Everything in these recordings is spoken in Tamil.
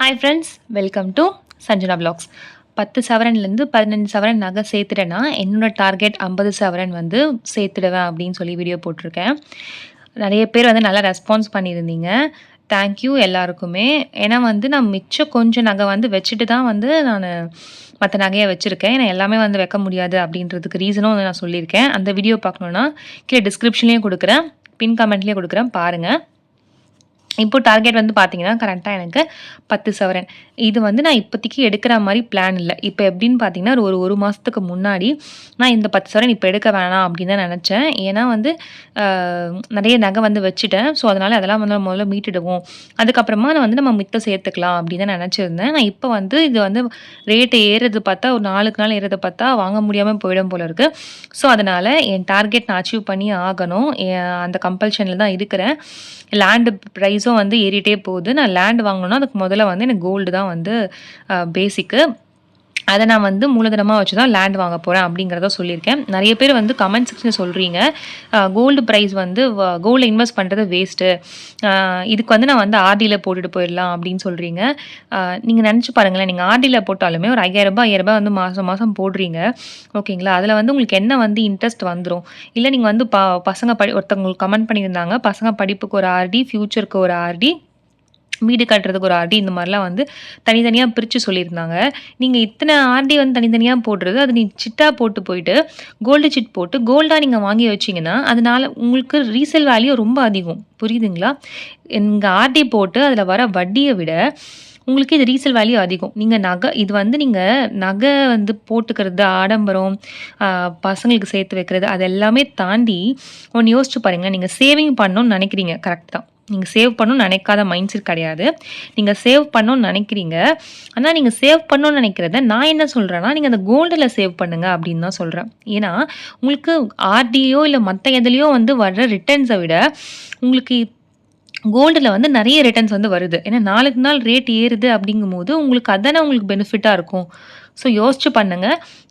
Hi friends, welcome to Sanjana vlogs. 10 சவரன்லேருந்து 15 சவரன் நகை சேர்த்துட்டேன்னா, என்னோட டார்கெட் 50 சவரன் வந்து சேர்த்துடுவேன் அப்படின்னு சொல்லி வீடியோ போட்டிருக்கேன். நெறைய பேர் வந்து நல்லா ரெஸ்பான்ஸ் பண்ணியிருந்தீங்க. தேங்க் யூ எல்லாருக்குமே. ஏன்னா வந்து நான் மிச்சம் கொஞ்சம் நகை வந்து வச்சுட்டு தான் வந்து மத்த நகைய வச்சிருக்கேன். ஏன்னா எல்லாமே வந்து வைக்க முடியாது அப்படின்றதுக்கு ரீசனும் வந்து நான் சொல்லியிருக்கேன். அந்த வீடியோ பார்க்கணுன்னா கீழ டிஸ்கிரிப்ஷன்லேயும் குடுக்குறேன், பின் கமெண்ட்லேயும் குடுக்குறேன் பாருங்க. இப்போ டார்கெட் வந்து பார்த்தீங்கன்னா, கரெக்ட்டா எனக்கு 10 சவரன். இது வந்து நான் இப்போதைக்கு எடுக்கிற மாரி பிளான் இல்ல. இப்ப எப்படின்னு பார்த்தீங்கன்னா, ஒரு மாசத்துக்கு முன்னாடி நான் இந்த 10 சவரன் இப்ப எடுக்க வேணாம் அப்படின்னு தான் நெனச்சேன். ஏன்னா வந்து அ நெறைய நகை வந்து வச்சுட்டேன். ஸோ, அதனால அதெல்லாம் வந்து முதல்ல மீட்டுடுவோம். அதுக்கப்புறமா நான் வந்து நம்ம மித்த சேர்த்துக்கலாம் அப்படின்னு தான் நெனச்சிருந்தேன். நான் இப்ப வந்து இது வந்து ரேட் ஏறுறது பார்த்தா, ஒரு நாளுக்கு நாள் ஏறுறத பார்த்தா வாங்க முடியாம போயிடும் போல இருக்கு. ஸோ, அதனால என் டார்கெட் நான் அச்சீவ் பண்ணி ஆகணும். அந்த கம்பல்ஷன்ல தான் இருக்கிறேன். லேண்ட் ப்ரைஸும் வந்து ஏறிட்டே போகுது. நான் லேண்ட் வாங்கணும்னா, அதுக்கு முதல்ல வந்து எனக்கு கோல்டு தான் வந்து பேசிக்கு. அத நான் வந்து மூலதனமா வச்சு தான் லேண்ட் வாங்க போறேன் அப்படிங்கிறத சொல்லியிருக்கேன். நெறைய பேர் வந்து கமெண்ட் செக்ஷன்ல சொல்றீங்க, கோல்டு பிரைஸ் வந்து கோல்ட்ல இன்வெஸ்ட் பண்றது வேஸ்ட்டு. அ இதுக்கு வந்து நான் வந்து ஆர்டில போட்டுட்டு போயிடலாம் அப்படின்னு சொல்றீங்க. அ நீங்க நெனச்சு பாருங்களேன், நீங்க ஆர்டில போட்டாலுமே ஒரு ரூ. 5000 ரூ. 5000 வந்து மாசம் மாசம் போடுறீங்க. ஓகேங்களா? அதுல வந்து உங்களுக்கு என்ன வந்து இன்ட்ரெஸ்ட் வந்துரும். இல்ல நீங்க வந்து பசங்க ஒருத்தவங்களுக்கு கமெண்ட் பண்ணியிருந்தாங்க, பசங்க படிப்புக்கு ஒரு ஆர்டி, ஃபியூச்சருக்கு ஒரு ஆர்டி, வீடு கட்டுறதுக்கு ஒரு ஆர்டி இந்த மாரிலாம் வந்து தனித்தனியா பிரிச்சு சொல்லியிருந்தாங்க. நீங்க இத்தன ஆர்டி வந்து தனித்தனியா போடுறது, அது நீ சிட்டா போட்டு போயிட்டு, கோல்டு சிட் போட்டு கோல்டா நீங்க வாங்கி வச்சீங்கன்னா, அதனால உங்களுக்கு ரீசேல் வேல்யூ ரொம்ப அதிகம். புரியுதுங்களா? நீங்க ஆர்டி போட்டு அதில வர வட்டிய விட, உங்களுக்கு இது ரீசேல் வேல்யூ அதிகம். நீங்க இது வந்து நீங்க நகை வந்து போட்டுக்கிறது, ஆடம்பரம், அ பசங்களுக்கு சேர்த்து வைக்கிறது, அது எல்லாமே தாண்டி ஒண்ணு யோசிச்சு பாருங்களேன். நீங்க சேவிங் பண்ணணும்னு நெனைக்கிறீங்க. கரெக்ட் தான். நீங்க சேவ் பண்ணணும்னு நெனைக்காத மைண்ட் செட் கிடையாது. நீங்க சேவ் பண்ணணும்னு நெனைக்கிறீங்க. ஆனா, நீங்க சேவ் பண்ணணும்னு நெனைக்கிறத நான் என்ன சொல்றேன்னா, நீங்க அந்த கோல்டுல சேவ் பண்ணுங்க அப்படின்னு தான் சொல்றேன். ஏன்னா, உங்களுக்கு ஆர்டியோ இல்ல மத்த எதுலயோ வந்து வர்ற ரிட்டர்ன்ஸ விட, உங்களுக்கு கோல்டுல வந்து நெறைய ரிட்டர்ன்ஸ் வந்து வருது. ஏன்னா, நாளுக்கு நாள் ரேட் ஏறுது அப்படிங்கும்போது, உங்களுக்கு அதானே உங்களுக்கு பெனிஃபிட்டா இருக்கும். ஸோ, யோசிச்சு பண்ணுங்க.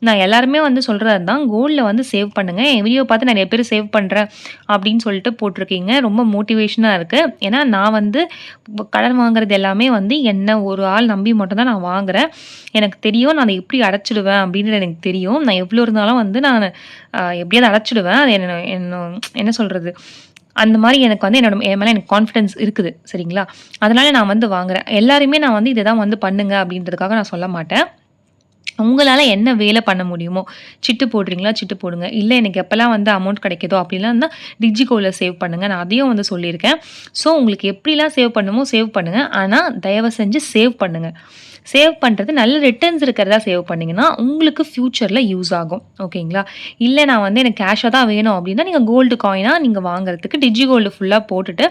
நான் எல்லாருமே வந்து சொல்றது அதான். கோல்ட்ல வந்து சேவ் பண்ணுங்க. என் வீடியோ பார்த்து நெறைய பேர் சேவ் பண்றேன் அப்படின்னு சொல்லிட்டு போட்டிருக்கீங்க. ரொம்ப மோட்டிவேஷனா இருக்கு. ஏன்னா, நான் வந்து கடன் வாங்குறது எல்லாமே வந்து என்ன ஒரு ஆள் நம்பி மட்டும் தான் நான் வாங்குறேன். எனக்கு தெரியும். நான் அத எப்படி அடைச்சிடுவேன் அப்படின்றது எனக்கு தெரியும். நான் எவ்வளோ இருந்தாலும் வந்து நானு எப்படியாவது அடைச்சிடுவேன். அது என்ன சொல்றது? அந்த மாரி எனக்கு வந்து என் மேல எனக்கு கான்ஃபிடன்ஸ் இருக்குது. சரிங்களா? அதனால நான் வந்து வாங்குறேன். எல்லாரையுமே நான் வந்து இத தான் வந்து பண்ணுங்க அப்படின்றதுக்காக நான் சொல்ல மாட்டேன். உங்களால என்ன வேலை பண்ண முடியுமோ, சிட்டு போடுறீங்களா, சிட்டு போடுங்க. இல்ல எனக்கு எப்பலாம் வந்து அமௌண்ட் கிடைக்குதோ அப்படிலாம் இருந்தா டிஜிகோல்ல சேவ் பண்ணுங்க. நான் அதையும் வந்து சொல்லியிருக்கேன். ஸோ உங்களுக்கு எப்படிலாம் சேவ் பண்ணணுமோ சேவ் பண்ணுங்க. ஆனா தயவு செஞ்சு சேவ் பண்ணுங்க. சேவ் பண்றது நல்ல ரிட்டர்ன்ஸ் இருக்கிறதா சேவ் பண்ணீங்கன்னா, உங்களுக்கு ஃபியூச்சர்ல யூஸ் ஆகும். ஓகேங்களா? இல்ல நான் வந்து எனக்கு கேஷா தான் வேணும் அப்படின்னா, நீங்க கோல்டு காயினா நீங்க வாங்குறதுக்கு டிஜி கோல்டு ஃபுல்லா போட்டுட்டு,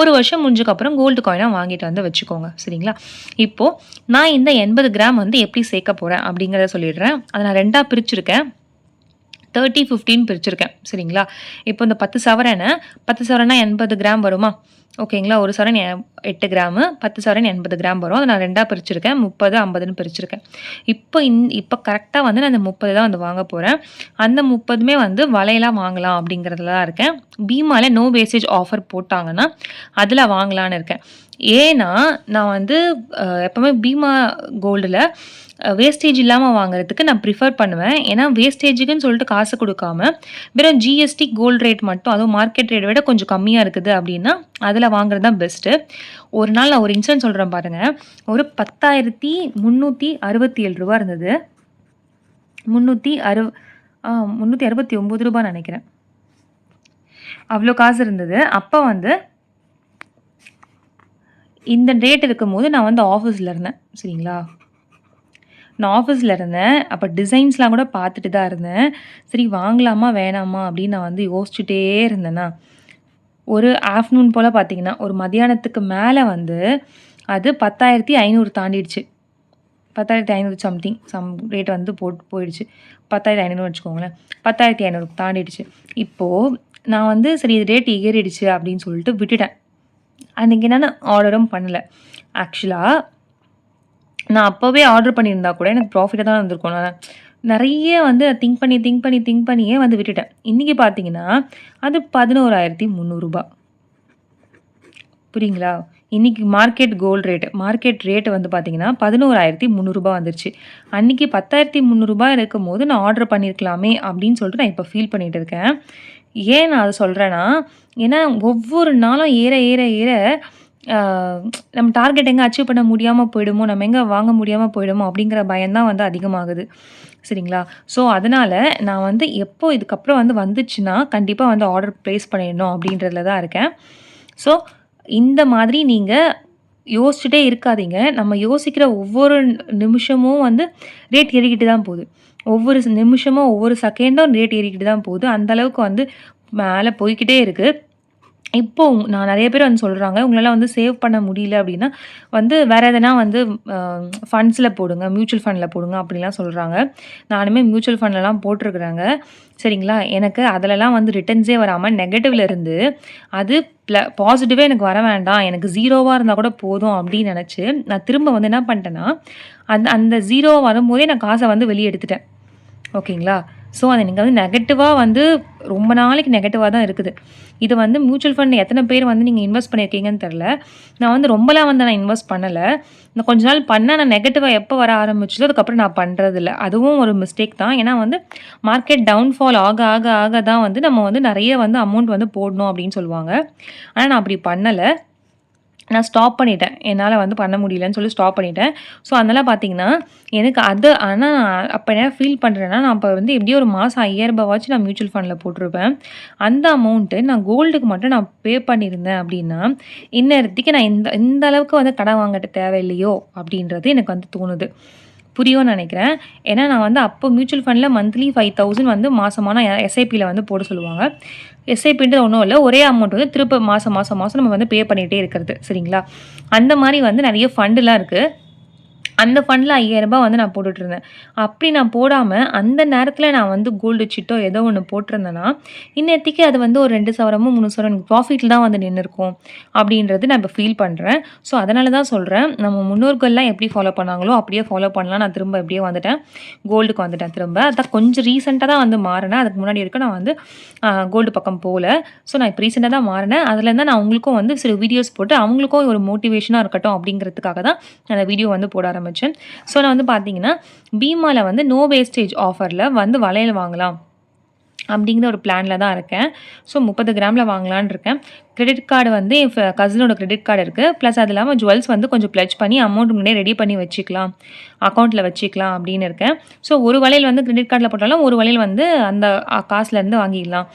1 வருஷம் முடிஞ்சதுக்கப்புறம் கோல்டு காயினா வாங்கிட்டு வந்து வச்சுக்கோங்க. சரிங்களா? இப்போ நான் இந்த 80 கிராம் வந்து எப்படி சேர்க்க போறேன் அப்படிங்கிறத சொல்லிடுறேன். அத நான் 2ஆ பிரிச்சிருக்கேன். 30, 15 பிரிச்சிருக்கேன். சரிங்களா? இப்போ இந்த 10 சவரன 10 சவரன்னா 80 கிராம் வருமா? ஓகேங்களா? 1 சவரன் 8 கிராமு, 10 சவரன் 80 கிராம் வரும். அத நான் 2ஆ பிரிச்சிருக்கேன். 30, 50ன்னு பிரிச்சிருக்கேன். இப்ப கரெக்ட்டா வந்து நான் அந்த 30 தான் வந்து வாங்க போறேன். அந்த 30மே வந்து வளையலா வாங்கலாம் அப்படிங்கிறதுல தான் இருக்கேன். பீமால நோ வேஸ்டேஜ் ஆஃபர் போட்டாங்கன்னா, அதுல வாங்கலான்னு இருக்கேன். ஏன்னா, நான் வந்து எப்பவுமே பீமா கோல்டுல வேஸ்டேஜ் இல்லாம வாங்குறதுக்கு நான் ப்ரிஃபர் பண்ணுவேன். ஏன்னா, வேஸ்டேஜுக்குன்னு சொல்லிட்டு காசு குடுக்காம, வெறும் ஜிஎஸ்டி கோல்ட் ரேட் மட்டும் அதுவும் மார்க்கெட் ரேட்ட விட கொஞ்சம் கம்மியா இருக்குது அப்டின்னா, அதுல வாங்குறது தான் பெஸ்ட்டு. ஒரு நாள் நான் ஒரு இன்சிடென்ட் சொல்றேன் பாருங்க. ஒரு ரூ. 10,367 இருந்தது. 360 ஆ ரூ. 369 நெனைக்கிறேன். அவ்ளோ காசு இருந்தது. அப்ப வந்து இந்த ரேட் இருக்கும்போது நான் வந்து ஆஃபீஸ்ல இருந்தேன். சரிங்களா? நான் ஆஃபீஸ்ல இருந்தேன். அப்ப டிசைன்ஸ்லாம் கூட பார்த்துட்டு தான் இருந்தேன். சரி வாங்கலாமா? வேணாமா? அப்படின்னு நான் வந்து யோசிச்சுட்டே இருந்தேனா, ஒரு ஆஃப்டர்நூன் போல பார்த்தீங்கன்னா, ஒரு மதியானத்துக்கு மேல வந்து அது 10,500 தாண்டிடுச்சு. 10,500 சம்திங் ரேட் வந்து போயிடுச்சு. 10,500 வச்சுக்கோங்களேன். 10,500 தாண்டிடுச்சு. இப்போ நான் வந்து சரி இது ரேட் ஏறிடுச்சு அப்படின்னு சொல்லிட்டு விட்டுட்டேன். அன்னைக்கு என்னன்னா ஆர்டரும் பண்ணல. ஆக்சுவலா நான் அப்பவே ஆர்டர் பண்ணியிருந்தா கூட எனக்கு ப்ராஃபிட்டா தான் இருந்திருக்கும். நான் நெறைய வந்து திங்க் பண்ணியே வந்து விட்டுட்டேன். இன்னைக்கு பார்த்தீங்கன்னா, அது ரூ. 11,300 புரியுங்களா? இன்னைக்கு மார்க்கெட் ரேட் வந்து பார்த்தீங்கன்னா, ரூ. 11,300 வந்துருச்சு. அன்னைக்கு ரூ. 10,300 இருக்கும்போது நான் ஆர்டர் பண்ணியிருக்கலாமே அப்படின்னு சொல்லிட்டு நான் இப்ப ஃபீல் பண்ணிட்டு இருக்கேன். ஏன் நான் அத சொல்றேன்னா, ஏன்னா ஒவ்வொரு நாளும் ஏற, ஏற, ஏற ஆ நம்ம டார்கெட் எங்க அச்சீவ் பண்ண முடியாம போயிடுமோ, நம்ம எங்க வாங்க முடியாம போயிடுமோ அப்படிங்கிற பயம் தான் வந்து அதிகமாகுது. சரிங்களா? ஸோ, அதனால நான் வந்து எப்போ இதுக்கப்புறம் வந்து வந்துச்சுன்னா, கண்டிப்பா வந்து ஆர்டர் பிளேஸ் பண்ணிடணும் அப்படின்றதுல தான் இருக்கேன். ஸோ, இந்த மாதிரி நீங்க யோசிச்சுட்டே இருக்காதீங்க. நம்ம யோசிக்கிற ஒவ்வொரு நிமிஷமும் வந்து ரேட் ஏறிக்கிட்டு தான் போகுது. ஒவ்வொரு நிமிஷமும், ஒவ்வொரு செகண்டும் ரேட் ஏறிக்கிட்டு தான் போகுது. அந்த அளவுக்கு வந்து மேல போய்க்கிட்டே இருக்கு. இப்போ நான் நெறைய பேர் வந்து சொல்றாங்க, "உங்களால வந்து சேவ் பண்ண முடியல அப்டின்னா, வந்து வேற எதனா வந்து அ ஃபண்ட்ஸ்ல போடுங்க. மியூச்சுவல் ஃபண்ட்ல போடுங்க." அப்படிலாம் சொல்றாங்க. நானுமே மியூச்சுவல் ஃபண்ட்லலாம் போட்டுருக்கிறேங்க. சரிங்களா? எனக்கு அதுலலாம் வந்து ரிட்டர்ன்ஸே வராம நெகட்டிவ்ல இருந்து, அது பாசிட்டிவே எனக்கு வர வேண்டாம். எனக்கு 0வா இருந்தா கூட போதும் அப்படின்னு நெனச்சு, நான் திரும்ப வந்து என்ன பண்ட்டேன்னா, அந்த அந்த 0 வரும்போதே நான் காச வந்து வெளிய எடுத்துட்டேன். ஓகேங்களா? ஸோ, அது நீங்க வந்து நெகட்டிவா வந்து ரொம்ப நாளைக்கு நெகட்டிவா தான் இருக்குது. இது வந்து மியூச்சுவல் ஃபண்ட் எத்தன பேர் வந்து நீங்க இன்வெஸ்ட் பண்ணியிருக்கீங்கன்னு தெர்ல. நான் வந்து ரொம்பலாம் வந்து நான் இன்வெஸ்ட் பண்ணல. நான் கொஞ்ச நாள் பண்ணேன். ஆனா நெகட்டிவா எப்போ வர ஆரம்பிச்சதோ, அதுக்கப்புறம் நான் பண்றதில்ல. அதுவும் ஒரு மிஸ்டேக் தான். ஏன்னா வந்து மார்க்கெட் டவுன்ஃபால் ஆக, ஆக, ஆக தான் வந்து நம்ம வந்து நெறைய வந்து அமௌண்ட் வந்து போடணும் அப்படின்னு சொல்லுவாங்க. ஆனா நான் அப்படி பண்ணல. நான் ஸ்டாப் பண்ணிட்டேன். என்னால வந்து பண்ண முடியலன்னு சொல்லி ஸ்டாப் பண்ணிட்டேன். ஸோ, அதனால பார்த்தீங்கன்னா, எனக்கு அது ஆனா அப்ப என்ன ஃபீல் பண்றேன்னா, நான் அப்ப வந்து எப்படியும் ஒரு மாசம் ரூ. 5,000 நான் மியூச்சுவல் ஃபண்ட்ல போட்டிருப்பேன். அந்த அமௌண்ட்டு நான் கோல்டுக்கு மட்டும் நான் பே பண்ணியிருந்தேன் அப்படின்னா, இந்நேரத்துக்கு நான் இந்த இந்த அளவுக்கு வந்து கடன் வாங்க தேவையில்லையோ! அப்படின்றது எனக்கு வந்து தோணுது. புரியும்னு நெனைக்கிறேன். ஏன்னா நான் வந்து அப்போ மியூச்சுவல் ஃபண்ட்ல மந்த்லி 5,000 வந்து மாசமான எஸ்ஐபில வந்து போட சொல்லுவாங்க. எஸ்ஐபின்றது ஒண்ணும் இல்ல. ஒரே அமௌண்ட் வந்து திரும்ப மாசம், மாசம், மாசம் நம்ம வந்து பே பண்ணிட்டே இருக்கிறது. சரிங்களா? அந்த மாரி வந்து நெறைய ஃபண்டுலாம் இருக்கு. அந்த ஃபண்ட்ல ரூ. 5,000 வந்து நான் போட்டுட்டுருந்தேன். அப்படி நான் போடாம, அந்த நேரத்தில நான் வந்து கோல்டு சிட்டோ ஏதோ ஒண்ணு போட்டிருந்தேன்னா, இந்நேரத்துக்கு அது வந்து ஒரு 2 சவரமோ, 3 சவரன் எனக்கு ப்ராஃபிட்ல தான் வந்து நின்னுருக்கும். அப்படின்றது நான் இப்ப ஃபீல் பண்றேன். ஸோ, அதனால தான் சொல்றேன். நம்ம முன்னோர்கள்லாம் எப்படி ஃபாலோ பண்ணாங்களோ, அப்படியே ஃபாலோ பண்ணலாம். நான் திரும்ப இப்படியே வந்துட்டேன். கோல்டுக்கு வந்துட்டேன் திரும்ப. அதான் கொஞ்சம் ரீசென்ட்டா தான் வந்து மாறுனேன். அதுக்கு முன்னாடி வரைக்கும் நான் வந்து கோல்டு பக்கம் போல. ஸோ, நான் இப்ப ரீசென்ட்டா தான் மாறுனேன். அதுலேருந்து தான் நான் உங்களுக்கும் வந்து சில வீடியோஸ் போட்டு, அவங்களுக்கும் ஒரு மோட்டிவேஷனா இருக்கட்டும் அப்படிங்கிறதுக்காக தான் அந்த வீடியோ வந்து போட ஆரம்பிச்சேன். ஸோ, நான் வந்து பார்த்தீங்கன்னா, பீமால வந்து நோ வேஸ்டேஜ் ஆஃபர்ல வந்து வளையல் வாங்கலாம் அப்படிங்கிற ஒரு பிளான்ல தான் இருக்கேன். ஸோ 30 கிராம்ல வாங்கலான்னு இருக்கேன். கிரெடிட் கார்டு வந்து என் கசினோட கிரெடிட் கார்டு இருக்கு. ப்ளஸ் அது இல்லாம ஜுவல்ஸ் வந்து கொஞ்சம் பிளட்ஜ் பண்ணி அமௌண்ட் முன்னாடியே ரெடி பண்ணி வச்சுக்கலாம். அக்கவுண்ட்ல வச்சுக்கலாம் அப்படின்னு இருக்கேன். ஸோ ஒரு வளையல் வந்து கிரெடிட் கார்ட்ல போட்டாலும், ஒரு வளையல் வந்து அந்த காசுலேருந்து வாங்கிடலாம்.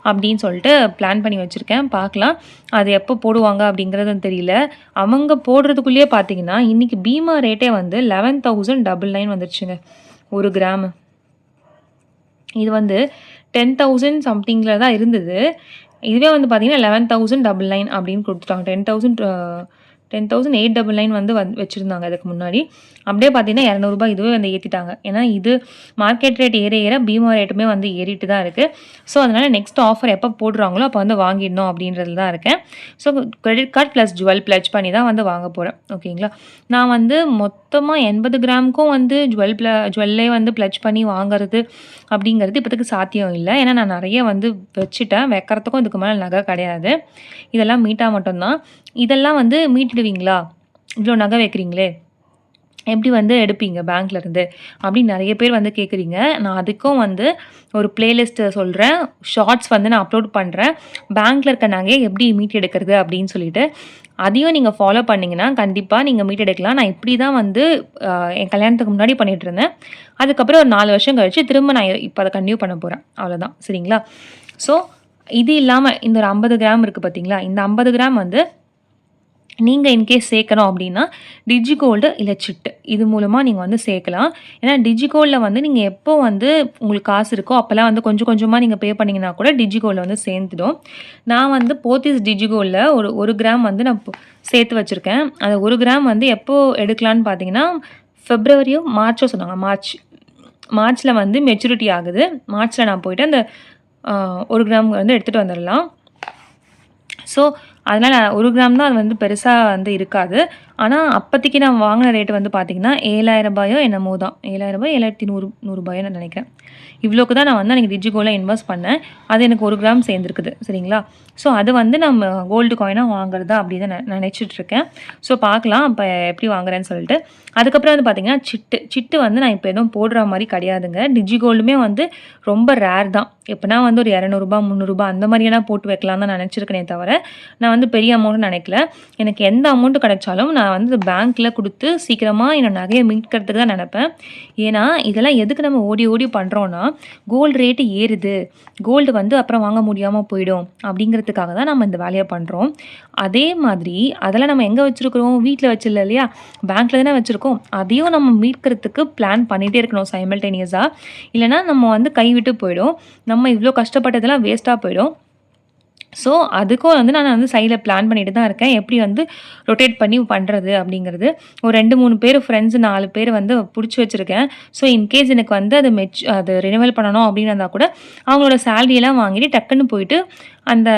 அப்படின்னு சொல்லிட்டு பிளான் பண்ணி வச்சிருக்கேன். பார்க்கலாம். அது எப்போ போடுவாங்க அப்படிங்கிறது தெரியல. அவங்க போடுறதுக்குள்ளேயே பார்த்தீங்கன்னா, இன்னைக்கு பீமா ரேட்டே வந்து 11,999 வந்துருச்சுங்க. 1 கிராமு. இது வந்து 10,000 சம்திங்ல தான் இருந்தது. இதுவே வந்து பார்த்தீங்கன்னா, 11,999 அப்படின்னு குடுத்துட்டாங்க. 10,899 வந்து வச்சிருந்தாங்க அதுக்கு முன்னாடி. அப்படியே பார்த்தீங்கன்னா, ரூ. 200 இதுவே வந்து ஏத்திட்டாங்க. ஏன்னா, இது மார்க்கெட் ரேட் ஏற ஏற பீமா ரேட்டுமே வந்து ஏறிட்டு தான் இருக்கு. ஸோ, அதனால நெக்ஸ்ட் ஆஃபர் எப்போ போடுறாங்களோ, அப்போ வந்து வாங்கிடணும் அப்படின்றதுல தான் இருக்கேன். So, credit card plus jewel fledged பண்ணி தான் வந்து வாங்க போறேன். ஓகேங்களா? நான் வந்து மொத்தமா 80 கிராமுக்கும் வந்து ஜுவல்லே வந்து பிளட்ஜ் பண்ணி வாங்குறது அப்படிங்கிறது இப்போதைக்கு சாத்தியம் இல்ல. ஏன்னா, நான் நெறைய வந்து வச்சுட்டேன். வைக்கிறதுக்கும் இதுக்கு மேல நகை கிடையாது. இதெல்லாம் மீட்டா மட்டும் தான். இதெல்லாம் வந்து மீட்டுடுவீங்களா? இவ்ளோ நகை வைக்கிறீங்களே! எப்படி வந்து எடுப்பீங்க பேங்க்லேருந்து? அப்படின்னு நெறைய பேர் வந்து கேட்குறீங்க. நான் அதுக்கும் வந்து ஒரு பிளேலிஸ்ட் சொல்றேன். ஷார்ட்ஸ் வந்து நான் அப்லோட் பண்றேன். பேங்க்ல இருக்க நகைய எப்படி மீட்டு எடுக்கிறது அப்படின்னு சொல்லிட்டு. அதையும் நீங்க ஃபாலோ பண்ணீங்கன்னா, கண்டிப்பா நீங்க மீட்டு எடுக்கலாம். நான் இப்படி தான் வந்து என் கல்யாணத்துக்கு முன்னாடி பண்ணிட்டுருந்தேன். அதுக்கப்புறம் ஒரு 4 வருஷம் கழிச்சு திரும்ப நான் இப்ப அத கன்டின்யூ பண்ண போறேன். அவ்வளோதான். சரிங்களா? ஸோ, இது இல்லாம இந்த ஒரு 50 கிராம் இருக்கு பார்த்தீங்களா? இந்த 50 கிராம் வந்து நீங்க இன்கேஸ் சேர்க்கணும் அப்படின்னா, டிஜிகோல்டு இல்ல சிட்டு. இது மூலமா நீங்க வந்து சேர்க்கலாம். ஏன்னா டிஜிகோல்ட்ல வந்து நீங்க எப்போ வந்து உங்களுக்கு காசு இருக்கோ, அப்பலாம் வந்து கொஞ்சம் கொஞ்சமா நீங்க பே பண்ணீங்கன்னா கூட டிஜிகோல்ட்ல வந்து சேர்ந்துடும். நான் வந்து போத்தீஸ் டிஜிகோல்ட்ல ஒரு 1 கிராம் வந்து நான் சேர்த்து வச்சிருக்கேன். அந்த 1 கிராம் வந்து எப்போ எடுக்கலான்னு பார்த்தீங்கன்னா, பிப்ரவரியோ, மார்ச்சோ சொன்னாங்க. மார்ச்ல வந்து மெச்சூரிட்டி ஆகுது. மார்ச்ல நான் போயிட்டு அந்த 1 கிராம் வந்து எடுத்துட்டு வந்துரலாம். ஸோ, அதனால 1 கிராம் தான் அது வந்து பெருசா வந்து இருக்காது. ஆனா, அப்பதைக்கு நான் வாங்குன ரேட் வந்து பார்த்தீங்கன்னா, ரூ. 7,000 என்னமோ தான். ரூ. 7,000 7,100 நெனைக்கிறேன். இவ்வளோக்கு தான் நான் வந்து அன்னைக்கு டிஜிகோல்ட்ல இன்வெஸ்ட் பண்ணேன். அது எனக்கு 1 கிராம் சேர்ந்திருக்குது. சரிங்களா? ஸோ, அது வந்து நம்ம கோல்டு காயினா வாங்குறதா அப்படி தான் நெனைச்சிட்டு இருக்கேன். ஸோ, பார்க்கலாம் அப்ப எப்படி வாங்குறேன்னு சொல்லிட்டு. அதுக்கப்புறம் வந்து பார்த்தீங்கன்னா, சிட்டு வந்து நான் இப்ப எதுவும் போடுற மாரி கிடையாதுங்க. டிஜிகோல்டுமே வந்து ரொம்ப ரேர் தான். எப்பனா வந்து ஒரு ரூ. 200 ரூ. 300 அந்த மாரியனா போட்டு வைக்கலான்னு தான் நெனச்சிருக்கனே தவிர, நான் வந்து பெரிய அமௌண்ட் நெனைக்கல. எனக்கு எந்த அமௌண்ட் கிடைச்சாலும் நான் வந்து பேங்க்ல குடுத்து சீக்கிரமா என்னோட நகைய மீட்கிறதுக்கு தான் நெனைப்பேன். ஏன்னா, இதெல்லாம் எதுக்கு நம்ம ஓடி ஓடி பண்றோம்னா, கோல்டு ரேட் ஏறுது. கோல்டு வந்து அப்புறம் வாங்க முடியாம போயிடும். அப்படிங்கிறதுக்காக தான் நம்ம இந்த வேலைய பண்றோம். அதே மாதிரி அதெல்லாம் நம்ம எங்க வச்சிருக்கிறோம்? வீட்ல வச்சில்ல இல்லையா? பேங்க்ல தானே வச்சிருக்கோம். அதையும் நம்ம மீட்கிறதுக்கு பிளான் பண்ணிட்டே இருக்கணும் சைமல்டேனியஸா. இல்லன்னா நம்ம வந்து கைவிட்டு போயிடும். நம்ம இவ்ளோ கஷ்டப்பட்டதெல்லாம் வேஸ்ட்டா போயிடும். ஸோ, அதுக்கும் வந்து நான் வந்து சைட்ல பிளான் பண்ணிட்டு தான் இருக்கேன். எப்படி வந்து ரொட்டேட் பண்ணி பண்றது அப்படிங்கிறது. ஒரு 2, 3 பேர் ஃப்ரெண்ட்ஸ் 4 பேர் வந்து புடிச்சு வச்சிருக்கேன். ஸோ, இன்கேஸ் எனக்கு வந்து அது ரினிவல் பண்ணணும் அப்படின்னு இருந்தா கூட, அவங்களோட சேலரியெல்லாம் வாங்கிட்டு டக்குன்னு போயிட்டு அந்த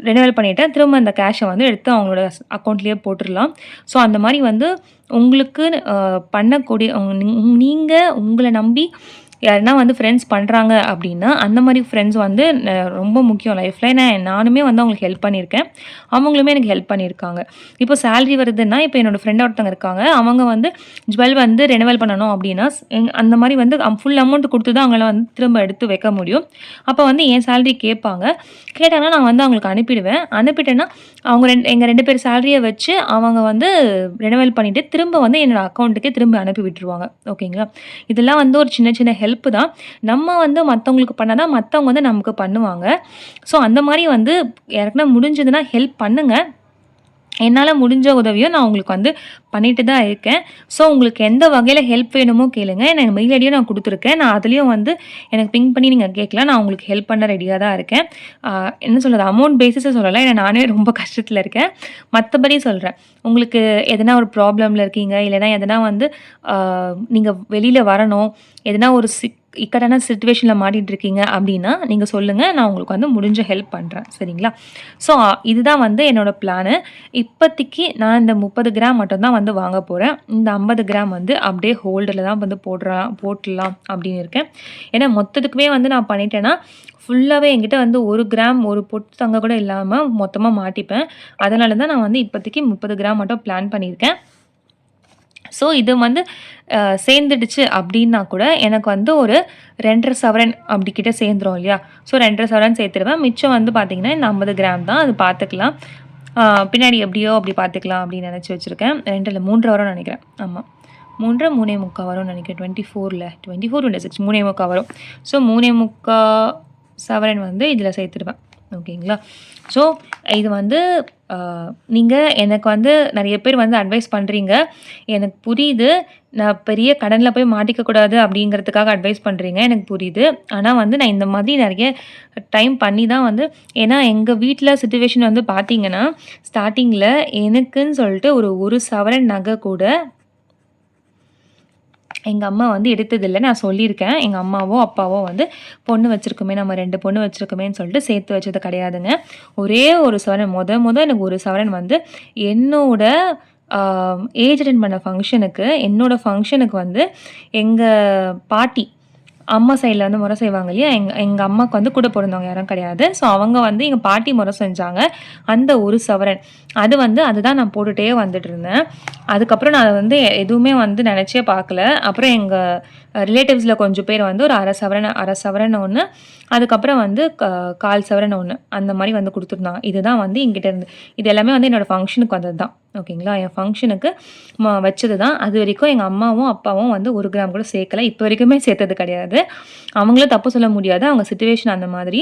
ரினிவல் பண்ணிட்டு, திரும்ப அந்த கேஷ வந்து எடுத்து அவங்களோட அக்கவுண்ட்லயே போட்டுறலாம். ஸோ, அந்த மாரி வந்து உங்களுக்கு பண்ணக்கூடிய நீங்க உங்கள நம்பி யாருன்னா வந்து ஃப்ரெண்ட்ஸ் பண்றாங்க அப்படின்னா, அந்த மாரி ஃப்ரெண்ட்ஸ் வந்து ரொம்ப முக்கியம் லைஃப்ல. ஏன்னா நானுமே வந்து அவங்களுக்கு ஹெல்ப் பண்ணியிருக்கேன். அவங்களுமே எனக்கு ஹெல்ப் பண்ணியிருக்காங்க. இப்போ சேலரி வருதுன்னா, இப்போ என்னோட ஃப்ரெண்ட் ஒருத்தவங்க இருக்காங்க. அவங்க வந்து ஜுவல் வந்து ரெனிவல் பண்ணணும் அப்படின்னா, அந்த மாரி வந்து ஃபுல் அமௌண்ட் குடுத்து தான் அவங்கள வந்து திரும்ப எடுத்து வைக்க முடியும். அப்ப வந்து என் சேலரி கேட்பாங்க. கேட்டாங்கன்னா, நான் வந்து அவங்களுக்கு அனுப்பிடுவேன். அனுப்பிட்டேன்னா, அவங்க எங்க 2 பேர் சேலரிய வச்சு அவங்க வந்து ரெனிவல் பண்ணிட்டு, திரும்ப வந்து என்னோட அக்கவுண்ட்டுக்கே திரும்ப அனுப்பி விட்டுருவாங்க. ஓகேங்களா? இதெல்லாம் வந்து ஒரு சின்ன சின்ன ஹெல்ப் தான். நம்ம வந்து மத்தவங்களுக்கு பண்ணா தான் மத்தவங்க வந்து நமக்கு பண்ணுவாங்க. ஸோ, அந்த மாரி வந்து யாருக்குன்னா முடிஞ்சதுன்னா ஹெல்ப் பண்ணுங்க. என்னால முடிஞ்ச உதவிய நான் உங்களுக்கு வந்து பண்ணிட்டு தான் இருக்கேன். ஸோ, உங்களுக்கு எந்த வகையில ஹெல்ப் வேணுமோ கேளுங்க. எனக்கு மெயில் ஐடியும் நான் குடுத்துருக்கேன். நான் அதிலயும் வந்து எனக்கு பிங் பண்ணி நீங்க கேட்கலாம். நான் உங்களுக்கு ஹெல்ப் பண்ண ரெடியா தான் இருக்கேன். என்ன சொல்றது அமௌண்ட் பேசிஸ்ல சொல்லல. ஏன்னா நானே ரொம்ப கஷ்டத்துல இருக்கேன். மத்தபடி சொல்றேன். உங்களுக்கு எதனா ஒரு ப்ராப்ளம்ல இருக்கீங்க, இல்லன்னா எதனா வந்து ஆ நீங்க வெளில வரணும், எதனா ஒரு இக்கட்டான சிச்சுவேஷன்ல மாட்டிட்டு இருக்கீங்க அப்டின்னா, நீங்க சொல்லுங்க. நான் உங்களுக்கு வந்து முடிஞ்ச ஹெல்ப் பண்றேன். சரிங்களா? ஸோ, இதுதான் வந்து என்னோட பிளானு. இப்பத்திக்கு நான் இந்த 30 கிராம் மட்டும் தான் வந்து வாங்க போறேன். இந்த 50 கிராம் வந்து அப்படியே ஹோல்டுல தான் வந்து போட்டுடலாம் அப்படின்னு இருக்கேன். ஏன்னா மொத்தத்துக்குமே வந்து நான் பண்ணிட்டேன்னா, ஃபுல்லாவே என்கிட்ட வந்து 1 கிராம், ஒரு பொட்டு தங்க கூட இல்லாம மொத்தமா மாட்டிப்பேன். அதனால தான் நான் வந்து இப்போதைக்கு 30 கிராம் மட்டும் பிளான் பண்ணியிருக்கேன். ஸோ, இது வந்து சேர்ந்துடுச்சு அப்டின்னா கூட, எனக்கு வந்து ஒரு 2 1/2 சவரன் அப்டி கிட்ட சேர்ந்துரும் இல்லையா? ஸோ 2 1/2 சவரன் சேர்த்துருவேன். மிச்சம் வந்து பார்த்தீங்கன்னா, இந்த 50 கிராம் தான். அது பார்த்துக்கலாம். ஆ பின்னாடி எப்படியோ அப்படி பார்த்துக்கலாம் அப்படின்னு நினச்சி வச்சுருக்கேன். 2 இல்ல 3 வரும்னு நினைக்கிறேன். ஆமா. 3 3/4 வரும்னு நினைக்கிறேன். 24ல 24, 26 3/4 வரும். ஸோ 3/4 சவரன் வந்து இதில சேர்த்துருவேன். ஓகேங்களா? ஸோ இது வந்து நீங்க எனக்கு வந்து நெறைய பேர் வந்து அட்வைஸ் பண்றீங்க. எனக்கு புரியுது. நான் பெரிய கடன்ல போய் மாட்டிக்க கூடாது அப்படிங்கிறதுக்காக அட்வைஸ் பண்றீங்க. எனக்கு புரியுது. ஆனா வந்து நான் இந்த மாதிரி நெறைய டைம் பண்ணி தான் வந்து ஏன்னா எங்க வீட்ல சிச்சுவேஷன் வந்து பார்த்தீங்கன்னா, ஸ்டார்ட்டிங்ல எனக்குன்னு சொல்லிட்டு ஒரு 1 சவரன் நகை கூட எங்க அம்மா வந்து எடுத்ததில்ல. நான் சொல்லியிருக்கேன். எங்க அம்மாவோ, அப்பாவோ வந்து பொண்ணு வச்சிருக்கோமே, நம்ம 2 பொண்ணு வச்சிருக்கோமேன்னு சொல்லிட்டு சேர்த்து வச்சது கிடையாதுங்க. ஒரே 1 சவரன் மொத எனக்கு 1 சவரன் வந்து என்னோட ஆ ஏஜ் அட்டெண்ட் பண்ண ஃபங்ஷனுக்கு என்னோட ஃபங்ஷனுக்கு வந்து எங்க பாட்டி அம்மா சைட்ல வந்து முறை செய்வாங்க இல்லையா? எங்க எங்க அம்மாக்கு வந்து கூட பொறந்தவங்க யாரும் கிடையாது. ஸோ அவங்க வந்து எங்க பாட்டி முறை செஞ்சாங்க. அந்த 1 சவரன். அது வந்து அதுதான் நான் போட்டுட்டே வந்துட்டுருந்தேன். அதுக்கப்புறம் நான் அத வந்து எதுவுமே வந்து நெனச்சே பார்க்கல. அப்புறம் எங்க ரிலேட்டிவ்ஸ்ல கொஞ்சம் பேர் வந்து ஒரு 1/2 சவரன் ஒண்ணு, அதுக்கப்புறம் வந்து 1/4 சவரன் ஒண்ணு. அந்த மாரி வந்து குடுத்துருந்தாங்க. இதுதான் வந்து என்கிட்ட இருந்து. இது எல்லாமே வந்து என்னோட ஃபங்ஷனுக்கு வந்தது தான். ஓகேங்களா? என் ஃபங்ஷனுக்கு வச்சது தான். அதுவரைக்கும் எங்க அம்மாவும், அப்பாவும் வந்து 1 கிராம் கூட சேர்க்கல. இப்ப வரைக்குமே சேர்த்தது கிடையாது. அவங்களும் தப்பு சொல்ல முடியாது. அவங்க சிச்சுவேஷன் அந்த மாதிரி.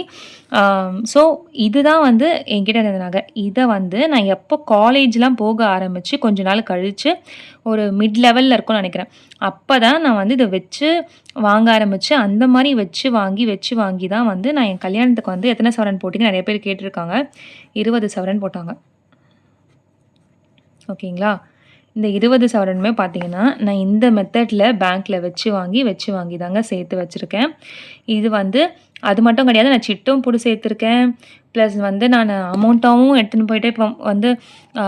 ஸோ இதுதான் வந்து என்கிட்ட இருந்த நகை. இத வந்து நான் எப்போ காலேஜ்லாம் போக ஆரம்பிச்சு கொஞ்ச நாள் கழிச்சு, ஒரு மிட் லெவல்ல இருக்கும்னு நெனைக்கிறேன். அப்பதான் நான் வந்து இத வச்சு வாங்க ஆரம்பிச்சு, அந்த மாரி வச்சு வாங்கி தான் வந்து நான் என் கல்யாணத்துக்கு வந்து எத்தன சவரன் போட்டீங்கன்னு நெறைய பேர் கேட்டுருக்காங்க. 20 சவரன் போட்டாங்க. ஓகேங்களா? இந்த 20 சவரனுமே பார்த்தீங்கன்னா, நான் இந்த மெத்தட்ல பேங்க்ல வச்சு வாங்கி தாங்க சேர்த்து வச்சிருக்கேன். இது வந்து அது மட்டும் கிடையாது. நான் சிட்டும் போட்டு சேர்த்துருக்கேன். ப்ளஸ் வந்து நானு அமௌண்ட்டாவும் எடுத்துன்னு போயிட்டு இப்போ வந்து ஆ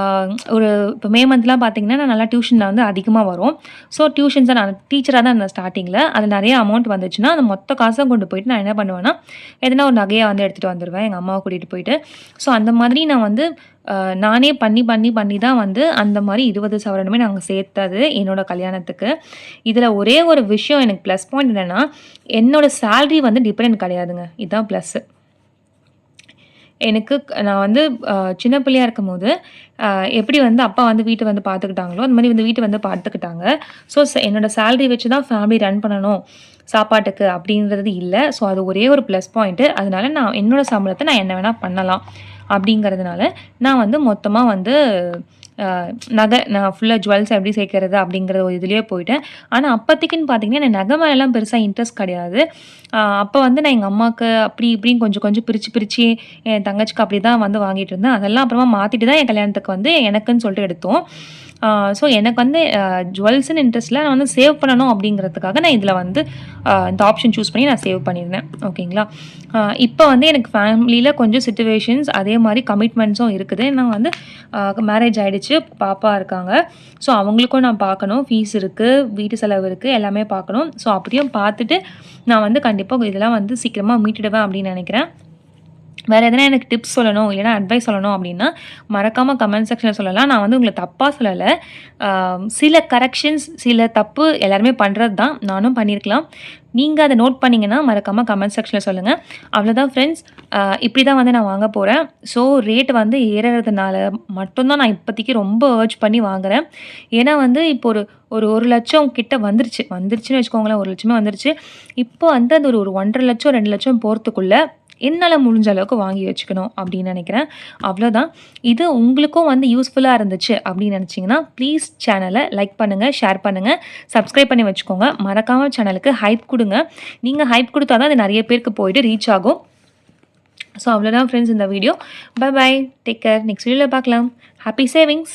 ஒரு இப்போ மே மந்த்லாம் பார்த்தீங்கன்னா, நான் நல்லா டியூஷன்ல வந்து அதிகமா வரும். ஸோ டியூஷன்ஸ நான் டீச்சரா தான் இருந்தேன் ஸ்டார்ட்டிங்ல. அதில நெறைய அமௌண்ட் வந்துச்சுன்னா, அந்த மொத்த காசும் கொண்டு போயிட்டு நான் என்ன பண்ணுவேன்னா, எதனா ஒரு நகையா வந்து எடுத்துட்டு வந்துருவேன். எங்க அம்மாவ கூட்டிட்டு போயிட்டு. ஸோ அந்த மாதிரி நான் வந்து நானே பண்ணி தான் வந்து அந்த மாரி 20 சவரனுமே நாங்க சேர்த்தது என்னோட கல்யாணத்துக்கு. இதில ஒரே ஒரு விஷயம் எனக்கு ப்ளஸ் பாயிண்ட் என்னன்னா, என்னோட சேலரி வந்து டிபெண்டன்ட் கிடையாதுங்க. இதான் ப்ளஸ்ஸு. எனக்கு நான் வந்து சின்ன பிள்ளையா இருக்கும்போது, அ எப்படி வந்து அப்பா வந்து வீட்ட வந்து பார்த்துக்கிட்டாங்களோ, அந்த மாரி வந்து வீட்ட வந்து பார்த்துக்கிட்டாங்க. ஸோ என்னோட சேலரி வச்சு தான் ஃபேமிலி ரன் பண்ணணும், சாப்பாட்டுக்கு அப்படின்றது இல்ல. ஸோ அது ஒரே ஒரு ப்ளஸ் பாயிண்ட்டு. அதனால நான் என்னோட சம்பளத்த நான் என்ன வேணா பண்ணலாம். அப்படிங்கிறதுனால, நான் வந்து மொத்தமா வந்து அ நகை நான் ஃபுல்லா ஜுவல்ஸ் எப்படி சேர்க்கறது அப்படிங்கிற ஒரு இதுலயே போயிட்டேன். ஆனா அப்பதைக்குன்னு பார்த்தீங்கன்னா, எனக்கு நகை மேலலாம் பெருசா இன்ட்ரெஸ்ட் கிடையாது. அப்ப வந்து நான் எங்க அம்மாக்கு அப்படி இப்படின்னு கொஞ்சம் கொஞ்சம் பிரிச்சு என் தங்கச்சிக்கு அப்படிதான் வந்து வாங்கிட்டு இருந்தேன். அதெல்லாம் அப்புறமா மாத்திட்டு தான் என் கல்யாணத்துக்கு வந்து எனக்குன்னு சொல்லிட்டு எடுத்தோம். ஸோ எனக்கு வந்து ஜுவல்ஸ்ன்னு இன்ட்ரெஸ்ட் இல்ல. நான் வந்து சேவ் பண்ணணும் அப்படிங்கிறதுக்காக நான் இதில வந்து இந்த ஆப்ஷன் சூஸ் பண்ணி நான் சேவ் பண்ணியிருந்தேன். ஓகேங்களா? இப்ப வந்து எனக்கு ஃபேமிலில கொஞ்சம் சிச்சுவேஷன்ஸ் அதே மாரி கமிட்மெண்ட்ஸும் இருக்குது. ஏன்னா வந்து மேரேஜ் ஆயிடுச்சு. பாப்பா இருக்காங்க. ஸோ அவங்களுக்கும் நான் பார்க்கணும். ஃபீஸ் இருக்கு, வீட்டு செலவு இருக்கு, எல்லாமே பார்க்கணும். ஸோ அப்படியும் பார்த்துட்டு நான் வந்து கண்டிப்பா இதெல்லாம் வந்து சீக்கிரமா மீட்டுடுவேன் அப்படின்னு நெனைக்கிறேன். வேற எதனா எனக்கு டிப்ஸ் சொல்லணும், இல்லன்னா அட்வைஸ் சொல்லணும் அப்டின்னா, மறக்காம கமெண்ட் செக்ஷன்ல சொல்லலாம். நான் வந்து உங்கள தப்பா சொல்லல. ஆ சில கரெக்ஷன்ஸ், சில தப்பு எல்லாருமே பண்றது தான். நானும் பண்ணியிருக்கலாம். நீங்க அத நோட் பண்ணீங்கன்னா, மறக்காம கமெண்ட் செக்ஷன்ல சொல்லுங்க. அவ்வளோதான் ஃப்ரெண்ட்ஸ். இப்டி தான் வந்து நான் வாங்க போறேன். ஸோ ரேட் வந்து ஏறுறதுனால மட்டும் தான் நான் இப்போதைக்கு ரொம்ப அர்ஜ் பண்ணி வாங்குறேன். ஏன்னா வந்து இப்போ ஒரு ஒரு 1,00,000 கிட்ட வந்துருச்சுன்னு வச்சுக்கோங்களேன். 1,00,000மே வந்துருச்சு. இப்போ வந்து அது ஒரு 1,50,000 2,00,000 போறதுக்குள்ள என்னால முடிஞ்ச அளவுக்கு வாங்கி வச்சுக்கணும் அப்படின்னு நெனைக்கிறேன். அவ்வளோதான். இது உங்களுக்கும் வந்து யூஸ்ஃபுல்லா இருந்துச்சு அப்படின்னு நெனச்சீங்கன்னா, ப்ளீஸ் சேனல லைக் பண்ணுங்க, ஷேர் பண்ணுங்க, சப்ஸ்கிரைப் பண்ணி வச்சுக்கோங்க. மறக்காம சேனலுக்கு ஹைப் குடுங்க. நீங்க ஹைப் குடுத்தா தான் அது நெறைய பேருக்கு போயிட்டு ரீச் ஆகும். ஸோ அவ்வளோதான் ஃப்ரெண்ட்ஸ் இந்த video. Bye bye. Take care. Next வீடியோல பார்க்கலாம். Happy savings.